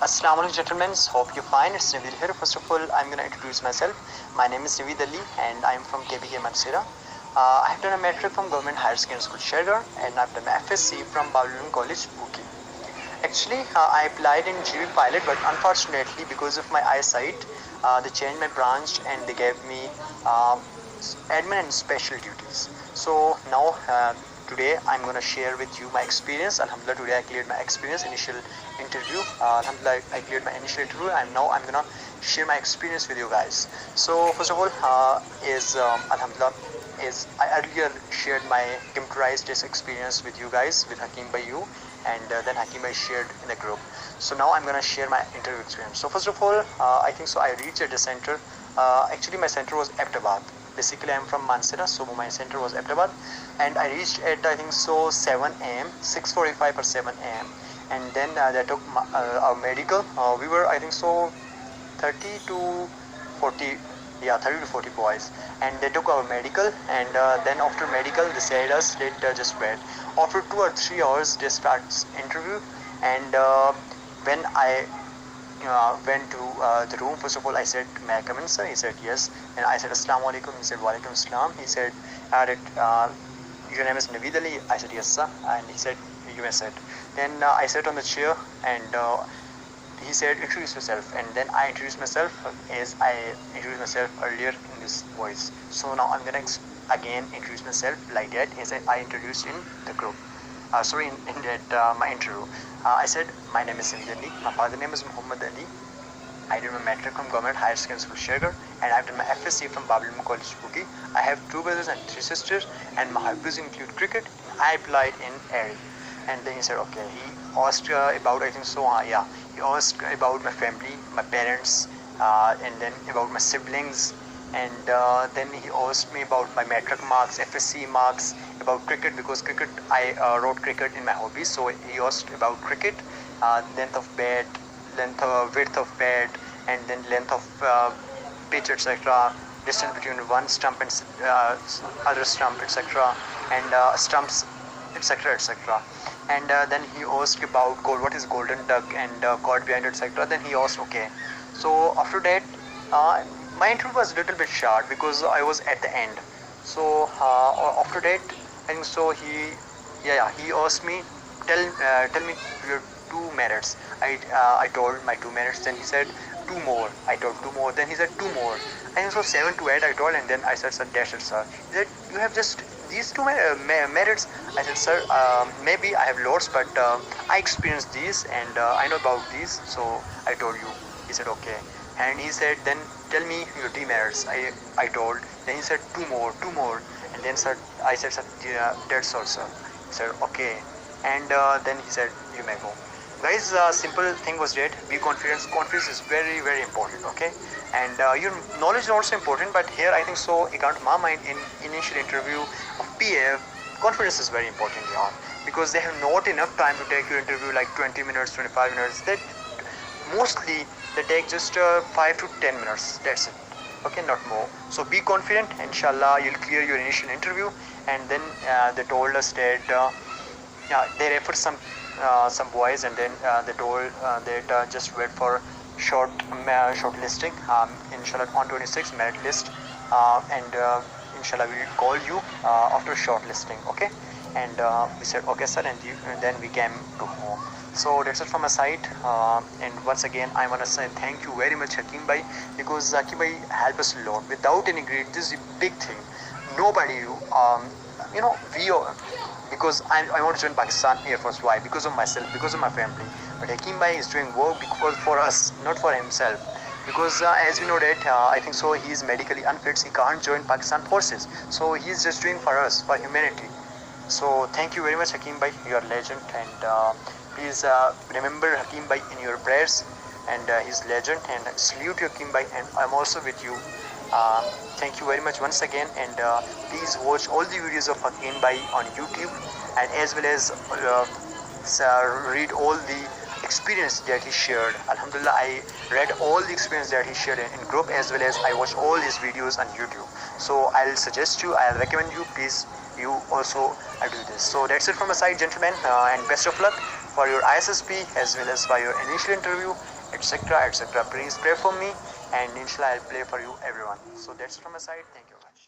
Assalamu alaikum gentlemen, hope you're fine. It's Naveed here. First of all, I'm going to introduce myself. My name is Naveed Ali and I'm from KBK Mansira. I have done a metric from Government Higher Secondary School Shergar and I've done my FSC from Babylon College, Buki. Actually, I applied in GB pilot, but unfortunately because of my eyesight, they changed my branch and they gave me admin and special duties. So now today I'm gonna share with you my experience. Alhamdulillah, today I cleared my experience initial interview. Alhamdulillah, I cleared my initial interview, and now I'm gonna share my experience with you guys. So first of all, Alhamdulillah, is I earlier shared my computerized test experience with you guys with Hakim by you, and then Hakim I shared in the group. So now I'm gonna share my interview experience. So first of all, I think so I reached at the center. Actually, my center was Ahmedabad. Basically, I'm from Mansira, so my center was Ahmedabad, and I reached at I think so 7 a.m., 6:45 or 7 a.m. And then they took our medical. We were I think so 30 to 40, yeah, 30 to 40 boys, and they took our medical, and then after medical they said us let just wait. After 2 or 3 hours they start interview, and when I went to the room, first of all I said, may I come in sir? He said yes, and I said assalamu alaikum. He said walaikum assalam. He said your name is Naveed Ali? I said yes sir, and he said you may sit. Then I sat on the chair, and he said introduce yourself, and then I introduced myself as I introduced myself earlier in this voice. So now I'm gonna again introduce myself like that as I introduced in the group. In that my interview, I said my name is Naveed Ali, my father name is Muhammad Ali. I did my metric from Government Higher Secondary School Shergar, and I've done my FSC from Babylon College, Buki. I have 2 brothers and 3 sisters, and my hobbies include cricket. I applied in AIR. And then he said okay. He asked about I think so yeah. He asked about my family, my parents, and then about my siblings, and then he asked me about my metric marks, FSC marks, about cricket, because cricket I wrote cricket in my hobbies. So he asked about cricket, length of bat, width of bat, and then length of pitch, etc. Distance between one stump and other stump, etc. And stumps, etc., etc. And then he asked about what is golden duck and caught behind, etc. Then he asked okay. So after that, my interview was a little bit short because I was at the end. So after that, I think so he asked me tell me your 2 merits. I told my 2 merits. Then he said 2 more. I told 2 more. Then he said 2 more. I think so 7 to 8 I told, and then I said sir, dash it sir. He said you have just these 2 merits. I said sir, maybe I have lots, but I experienced these, and I know about these, so I told you. He said okay, and he said then tell me your demerits. I told. Then he said 2 more, and then sir, I said sir, that's all sir. He said okay, and then he said you may go. Guys, simple thing was that be confident. Confidence is very very important, okay, and your knowledge is also important, but here I think so according to my mind in initial interview of PAF, confidence is very important here, because they have not enough time to take your interview like 20 minutes, 25 minutes. That mostly they take just 5 to 10 minutes, that's it, okay, not more. So be confident, inshallah you'll clear your initial interview. And then they told us that they referred some boys, and then they told that just wait for short listing, inshallah on 26 merit list, and inshallah we will call you after short listing, okay. And we said okay sir, and then we came to home. So that's it from my side, and once again I want to say thank you very much Hakim bhai, because Hakim bhai helped us a lot. Without any grade, this is a big thing. Nobody we are, because I want to join Pakistan Air Force. Why? Because of myself, because of my family. But Hakim bhai is doing work because for us, not for himself. Because as we know that I think so he is medically unfit, he can't join Pakistan forces. So he is just doing for us, for humanity. So thank you very much Hakim bhai, you are a legend, and please remember Hakim bhai in your prayers, and he's legend, and salute you Hakim bhai, and I'm also with you. Thank you very much once again, and please watch all the videos of Hakim bhai on YouTube, and as well as read all the experience that he shared. Alhamdulillah, I read all the experience that he shared in group, as well as I watched all his videos on YouTube. So I'll suggest you, I'll recommend you, please you also do this. So that's it from my side, gentlemen, and best of luck. for your ISSP as well as for your initial interview, etc. etc. Please pray for me, and inshallah I'll play for you everyone. So that's it from my side. Thank you very much.